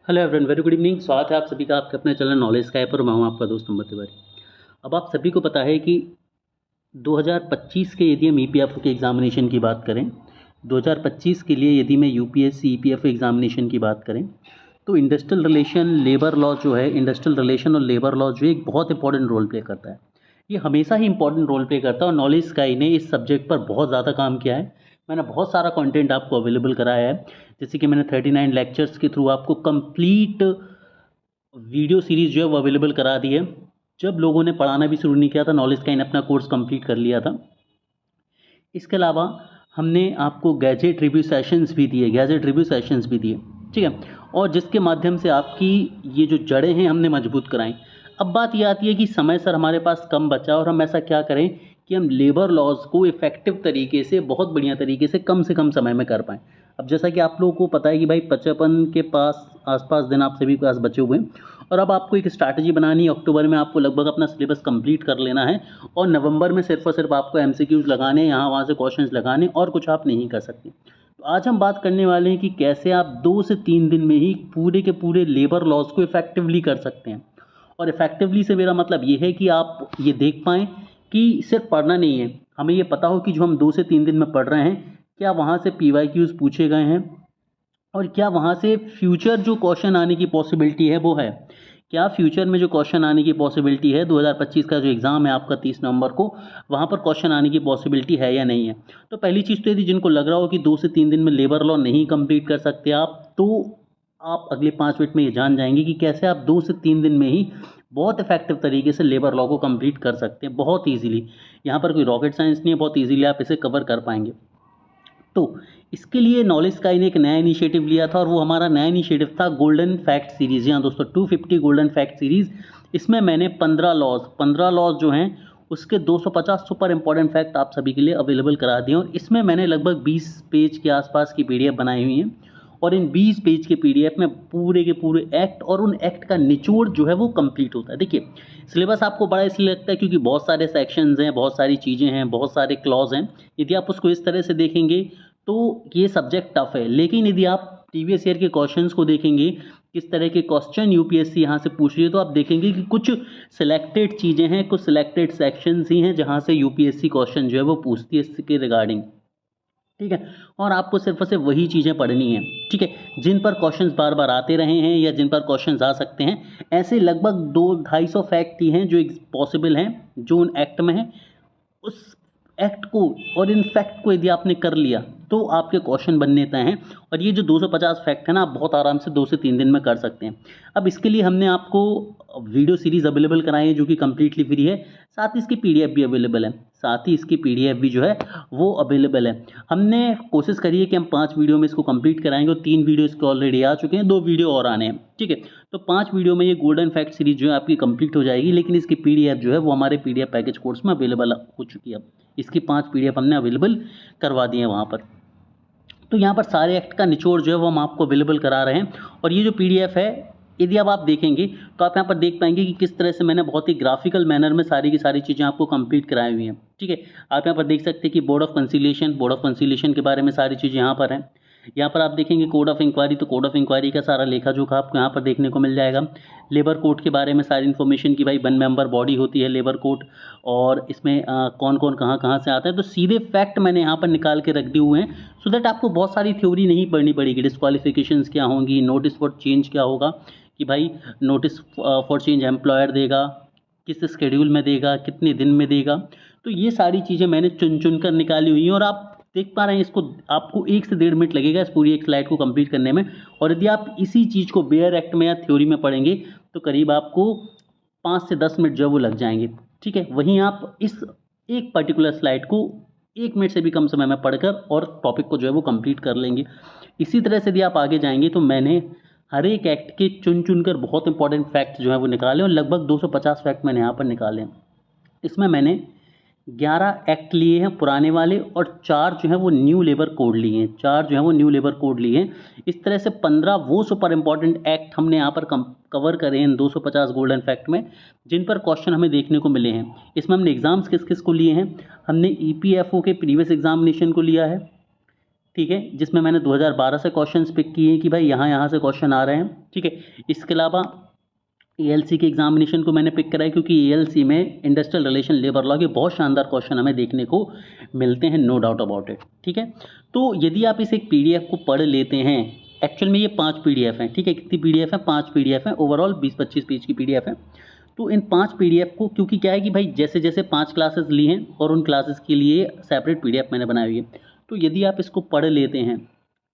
Hello everyone, very good evening. स्वागत है आप सभी का आपके अपने चैनल नॉलेज स्काई पर। मैं हूं आपका दोस्त नंबर तिवारी। अब आप सभी को पता है कि 2025 के यदि हम ईपीएफओ के एग्जामिनेशन की बात करें, 2025 के लिए यदि मैं यूपीएससी ईपीएफओ एग्जामिनेशन की बात करें तो इंडस्ट्रियल रिलेशन लेबर लॉ जो है, इंडस्ट्रियल रिलेशन और लेबर लॉ जो एक बहुत इंपॉर्टेंट रोल प्ले करता है। ये हमेशा ही इंपॉर्टेंट रोल प्ले करता है और नॉलेज स्काई ने इस सब्जेक्ट पर बहुत ज़्यादा काम किया है। मैंने बहुत सारा कंटेंट आपको अवेलेबल कराया है, जैसे कि मैंने 39 लेक्चर्स के थ्रू आपको कंप्लीट वीडियो सीरीज जो है वो अवेलेबल करा दी है। जब लोगों ने पढ़ाना भी शुरू नहीं किया था, नॉलेज स्काई ने अपना कोर्स कंप्लीट कर लिया था। इसके अलावा हमने आपको गैजेट रिव्यू सेशंस भी दिए, ठीक है, और जिसके माध्यम से आपकी ये जो जड़ें हैं हमने मजबूत कराई। अब बात ये आती है कि समय सर हमारे पास कम बचा और हम ऐसा क्या करें कि हम लेबर लॉज को इफ़ेक्टिव तरीके से कम समय में कर पाएँ। अब जैसा कि आप लोगों को पता है कि भाई 55 के पास आसपास दिन आप सभी के पास बचे हुए हैं और अब आपको एक स्ट्रैटेजी बनानी है। अक्टूबर में आपको लगभग अपना सिलेबस कंप्लीट कर लेना है और नवंबर में सिर्फ और सिर्फ आपको एमसीक्यूज लगाने, यहाँ वहाँ से क्वेश्चंस लगाने, और कुछ आप नहीं कर सकते। तो आज हम बात करने वाले हैं कि कैसे आप 2 से 3 दिन में ही पूरे के पूरे लेबर लॉज को इफेक्टिवली कर सकते हैं। और इफेक्टिवली से मेरा मतलब ये है कि आप ये देख पाएँ कि सिर्फ पढ़ना नहीं है, हमें ये पता हो कि जो हम 2 से 3 दिन में पढ़ रहे हैं, क्या वहाँ से पीवाईक्यूज पूछे गए हैं और क्या वहाँ से फ्यूचर जो क्वेश्चन आने की पॉसिबिलिटी है वो है। क्या फ्यूचर में जो क्वेश्चन आने की पॉसिबिलिटी है, 2025 का जो एग्ज़ाम है आपका 30 नवंबर को, वहाँ पर क्वेश्चन आने की पॉसिबिलिटी है या नहीं है। तो पहली चीज़ तो यदि जिनको लग रहा हो कि 2 से 3 दिन में लेबर लॉ नहीं कंप्लीट कर सकते आप, तो आप अगले 5 मिनट में ये जान जाएंगे कि कैसे आप 2 से 3 दिन में ही बहुत इफेक्टिव तरीके से लेबर लॉ को कंप्लीट कर सकते हैं, बहुत ईजिली। यहाँ पर कोई रॉकेट साइंस नहीं है, बहुत ईजिली आप इसे कवर कर पाएंगे। तो इसके लिए नॉलेज स्काई ने एक नया इनिशिएटिव लिया था और वो हमारा नया इनिशिएटिव था गोल्डन फैक्ट सीरीज़। यहाँ दोस्तों 250 गोल्डन फैक्ट सीरीज़, इसमें मैंने 15 लॉज जो हैं उसके 250 सुपर इंपॉर्टेंट फैक्ट आप सभी के लिए अवेलेबल करा दिए और इसमें मैंने लगभग 20 पेज के आसपास की पीडीएफ बनाई हुई है और इन 20 पेज के पीडीएफ में पूरे के पूरे एक्ट और उन एक्ट का निचोड़ जो है वो कंप्लीट होता है। देखिए, सिलेबस आपको बड़ा इसलिए लगता है क्योंकि बहुत सारे सेक्शंस हैं, बहुत सारी चीज़ें हैं, बहुत सारे क्लॉज हैं। यदि आप उसको इस तरह से देखेंगे तो ये सब्जेक्ट टफ है, लेकिन यदि आप प्रीवियस ईयर के क्वेश्चंस को देखेंगे, किस तरह के क्वेश्चन यूपीएससी यहाँ से पूछ रही है, तो आप देखेंगे कि कुछ सिलेक्टेड चीज़ें हैं, कुछ सिलेक्टेड सेक्शंस ही हैं जहाँ से यूपीएससी क्वेश्चन जो है वो पूछती है इसके रिगार्डिंग, ठीक है। और आपको सिर्फ और सिर्फ वही चीज़ें पढ़नी है, ठीक है, जिन पर क्वेश्चंस बार बार आते रहे हैं या जिन पर क्वेश्चंस आ सकते हैं। ऐसे लगभग 200-250 फैक्ट ही हैं जो पॉसिबल हैं, जो उन एक्ट में हैं। उस एक्ट को और इन फैक्ट को यदि आपने कर लिया तो आपके क्वेश्चन बनने तय हैं और ये जो 250 फैक्ट है ना, आप बहुत आराम से 2 से 3 दिन में कर सकते हैं। अब इसके लिए हमने आपको वीडियो सीरीज़ अवेलेबल कराई है जो कि कम्प्लीटली फ्री है, साथ ही इसकी पीडीएफ भी अवेलेबल है, वो अवेलेबल है। हमने कोशिश करी है कि हम 5 वीडियो में इसको कंप्लीट कराएंगे और 3 वीडियो इसके ऑलरेडी आ चुके हैं, 2 वीडियो और आने हैं, ठीक है। तो 5 वीडियो में ये गोल्डन फैक्ट सीरीज जो है आपकी कंप्लीट हो जाएगी, लेकिन इसकी पीडीएफ जो है वो हमारे पीडीएफ पैकेज कोर्स में अवेलेबल हो चुकी है। अब इसकी 5 पीडीएफ हमने अवेलेबल करवा दी है वहाँ पर। तो यहाँ पर सारे एक्ट का निचोड़ जो है वो हम आपको अवेलेबल करा रहे हैं और ये जो पीडीएफ है, यदि अब आप देखेंगे तो आप यहाँ पर देख पाएंगे कि किस तरह से मैंने बहुत ही ग्राफिकल मैनर में सारी की सारी चीज़ें आपको कंप्लीट कराई हुई हैं, ठीक है। आप यहाँ पर देख सकते हैं कि बोर्ड ऑफ कंसिलिएशन के बारे में सारी चीज़ें यहाँ पर हैं। यहाँ पर आप देखेंगे कोड ऑफ इंक्वायरी, तो कोड ऑफ इंक्वायरी का सारा लेखा जोखा आपको यहाँ पर देखने को मिल जाएगा। लेबर कोड के बारे में सारी इन्फॉर्मेशन की भाई 1 मेंबर बॉडी होती है लेबर कोड और इसमें कौन कौन कहाँ कहाँ से आता है, तो सीधे फैक्ट मैंने यहाँ पर निकाल के रख दिए हुए हैं सो दैट आपको बहुत सारी थ्योरी नहीं पढ़नी पड़ेगी। डिस्क्वालिफिकेशंस क्या होंगी, नोटिस फॉर चेंज क्या होगा कि भाई नोटिस फॉर चेंज एम्प्लॉयर देगा, किस शेड्यूल में देगा, कितने दिन में देगा, तो ये सारी चीज़ें मैंने चुन चुन कर निकाली हुई हैं और आप देख पा रहे हैं। इसको आपको 1 से 1.5 मिनट लगेगा इस पूरी एक स्लाइड को कंप्लीट करने में और यदि आप इसी चीज़ को बेयर एक्ट में या थ्योरी में पढ़ेंगे तो करीब आपको 5 से 10 मिनट जो है वो लग जाएंगे, ठीक है। वहीं आप इस एक पर्टिकुलर स्लाइड को 1 मिनट से भी कम समय में पढ़कर और टॉपिक को जो है वो कंप्लीट कर लेंगे। इसी तरह से यदि आप आगे जाएंगे तो मैंने हर एक एक्ट के चुन चुन कर बहुत इंपॉर्टेंट फैक्ट जो है वो निकाले और लगभग 250 फैक्ट मैंने यहाँ पर निकाले हैं। इसमें मैंने 11 एक्ट लिए हैं पुराने वाले और 4 जो है वो न्यू लेबर कोड लिए हैं। इस तरह से 15 वो सुपर इंपॉर्टेंट एक्ट हमने यहाँ पर कवर करे हैं 250 गोल्डन फैक्ट में, जिन पर क्वेश्चन हमें देखने को मिले हैं। इसमें हमने एग्जाम्स किस किस को लिए हैं, हमने ईपीएफओ के प्रीवियस एग्जामिनेशन को लिया है, ठीक है, जिसमें मैंने 2012 से क्वेश्चंस पिक किए हैं कि भाई यहाँ से क्वेश्चन आ रहे हैं। ठीक है, इसके अलावा एएलसी के एग्जामिनेशन को मैंने पिक कराया क्योंकि एएलसी में इंडस्ट्रियल रिलेशन लेबर लॉ के बहुत शानदार क्वेश्चन हमें देखने को मिलते हैं, नो डाउट अबाउट इट। ठीक है, तो यदि आप इस एक पीडीएफ को पढ़ लेते हैं, एक्चुअल में ये 5 पीडीएफ हैं। ठीक है, कितनी पीडीएफ है? 5 पीडीएफ है, ओवरऑल 20-25 पेज की पीडीएफ है। तो इन 5 पीडीएफ को, क्योंकि क्या है कि भाई जैसे जैसे 5 क्लासेस ली हैं और उन क्लासेस के लिए सेपरेट पीडीएफ मैंने बनाई हुई है, तो यदि आप इसको पढ़ लेते हैं,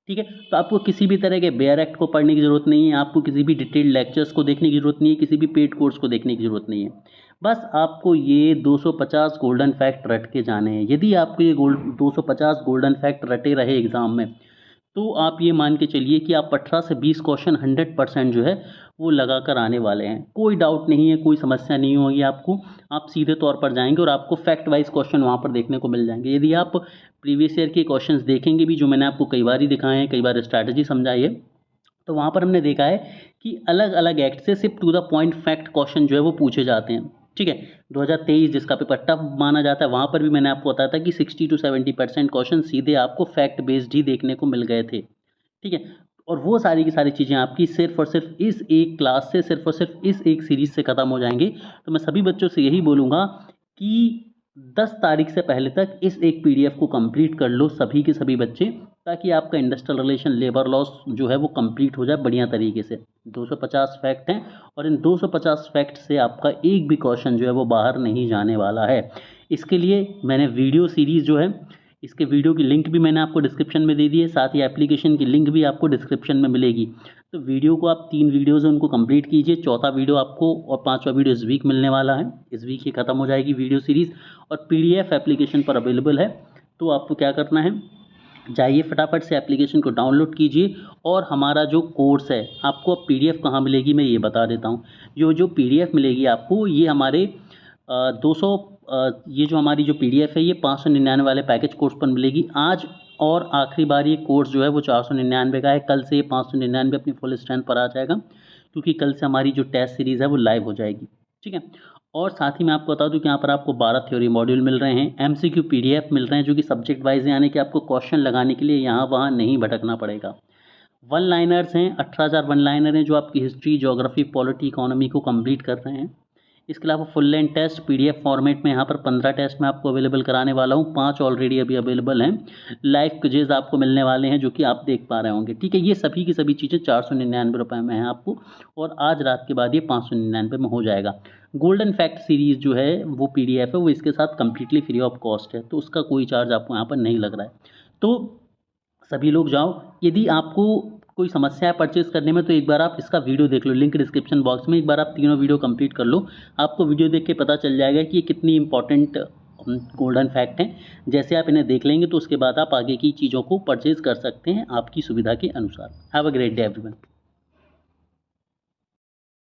ठीक है, तो आपको किसी भी तरह के बेयर एक्ट को पढ़ने की ज़रूरत नहीं है, आपको किसी भी डिटेल्ड लेक्चर्स को देखने की ज़रूरत नहीं है, किसी भी पेड कोर्स को देखने की ज़रूरत नहीं है। बस आपको ये 250 गोल्डन फैक्ट रट के जाने हैं। यदि आपको ये 250 गोल्डन फैक्ट रटे रहे एग्ज़ाम में, तो आप ये मान के चलिए कि आप 18 से 20 क्वेश्चन 100% जो है वो लगा कर आने वाले हैं। कोई डाउट नहीं है, कोई समस्या नहीं होगी आपको। आप सीधे तौर पर जाएंगे और आपको फैक्ट वाइज क्वेश्चन वहाँ पर देखने को मिल जाएंगे। यदि आप प्रीवियस ईयर के क्वेश्चंस देखेंगे भी, जो मैंने आपको कई बार ही दिखाए हैं, कई बार स्ट्रैटेजी समझाई है, तो वहाँ पर हमने देखा है कि अलग अलग एक्ट से सिर्फ to the point fact question जो है वो पूछे जाते हैं। ठीक है, 2023 जिसका पेपर टफ माना जाता है, वहाँ पर भी मैंने आपको बताया था कि 60 to 70% क्वेश्चन सीधे आपको फैक्ट बेस्ड ही देखने को मिल गए थे। ठीक है, और वो सारी की सारी चीज़ें आपकी सिर्फ और सिर्फ इस एक क्लास से, सिर्फ और सिर्फ इस एक सीरीज़ से ख़त्म हो जाएंगे। तो मैं सभी बच्चों से यही बोलूँगा कि 10 तारीख से पहले तक इस एक पीडीएफ को कंप्लीट कर लो सभी के सभी बच्चे, ताकि आपका इंडस्ट्रियल रिलेशन लेबर लॉस जो है वो कंप्लीट हो जाए बढ़िया तरीके से। 250 फैक्ट हैं और इन 250 फैक्ट से आपका एक भी क्वेश्चन जो है वो बाहर नहीं जाने वाला है। इसके लिए मैंने वीडियो सीरीज़ जो है, इसके वीडियो की लिंक भी मैंने आपको डिस्क्रिप्शन में दे दी है, साथ ही एप्लीकेशन की लिंक भी आपको डिस्क्रिप्शन में मिलेगी। तो वीडियो को आप 3 वीडियोज़ उनको कंप्लीट कीजिए, चौथा वीडियो आपको और 5वां वीडियो इस वीक मिलने वाला है। इस वीक ही ख़त्म हो जाएगी वीडियो सीरीज़ और पीडीएफ एप्लीकेशन पर अवेलेबल है। तो आपको क्या करना है, जाइए फटाफट से एप्लीकेशन को डाउनलोड कीजिए। और हमारा जो कोर्स है, आपको अब पीडीएफ कहाँ मिलेगी मैं ये बता देता हूँ। जो पीडीएफ मिलेगी आपको, ये हमारे 200 ये जो हमारी जो पीडीएफ है ये 599 वाले पैकेज कोर्स पर मिलेगी आज। और आखिरी बार ये कोर्स जो है वो 499 का है। कल से ये 599 अपनी फुल स्ट्रेंथ पर आ जाएगा, क्योंकि कल से हमारी जो टेस्ट सीरीज़ है वो लाइव हो जाएगी। ठीक है, और साथ ही मैं आपको बता दूं कि यहाँ पर आपको 12 थ्योरी मॉड्यूल मिल रहे हैं, एमसीक्यू पीडीएफ मिल रहे हैं जो कि सब्जेक्ट वाइज, यानी कि आपको क्वेश्चन लगाने के लिए यहाँ वहाँ नहीं भटकना पड़ेगा। वन लाइनर्स हैं, 18,000 वन लाइनर हैं जो आपकी हिस्ट्री, ज्योग्राफी, पॉलिटी, इकोनॉमी को कंप्लीट कर रहे हैं। इसके अलावा full length test PDF format में यहाँ पर 15 टेस्ट मैं आपको अवेलेबल कराने वाला हूँ, 5 ऑलरेडी अभी अवेलेबल हैं। लाइव क्विजेज आपको मिलने वाले हैं जो कि आप देख पा रहे होंगे। ठीक है, ये सभी की सभी चीज़ें 499 रुपये में हैं आपको, और आज रात के बाद ये 599 में हो जाएगा। गोल्डन फैक्ट सीरीज़ जो है वो पीडीएफ है, वो इसके साथ कम्प्लीटली फ्री ऑफ कॉस्ट है, तो उसका कोई चार्ज आपको यहाँ पर नहीं लग रहा है। तो सभी लोग जाओ। यदि आपको कोई समस्या है परचेज करने में, तो एक बार आप इसका वीडियो देख लो, लिंक डिस्क्रिप्शन बॉक्स में। एक बार आप तीनों वीडियो कंप्लीट कर लो, आपको वीडियो देख के पता चल जाएगा कि ये कितनी इंपॉर्टेंट गोल्डन फैक्ट हैं। जैसे आप इन्हें देख लेंगे तो उसके बाद आप आगे की चीज़ों को परचेज कर सकते हैं आपकी सुविधा के अनुसार। Have a great day everyone.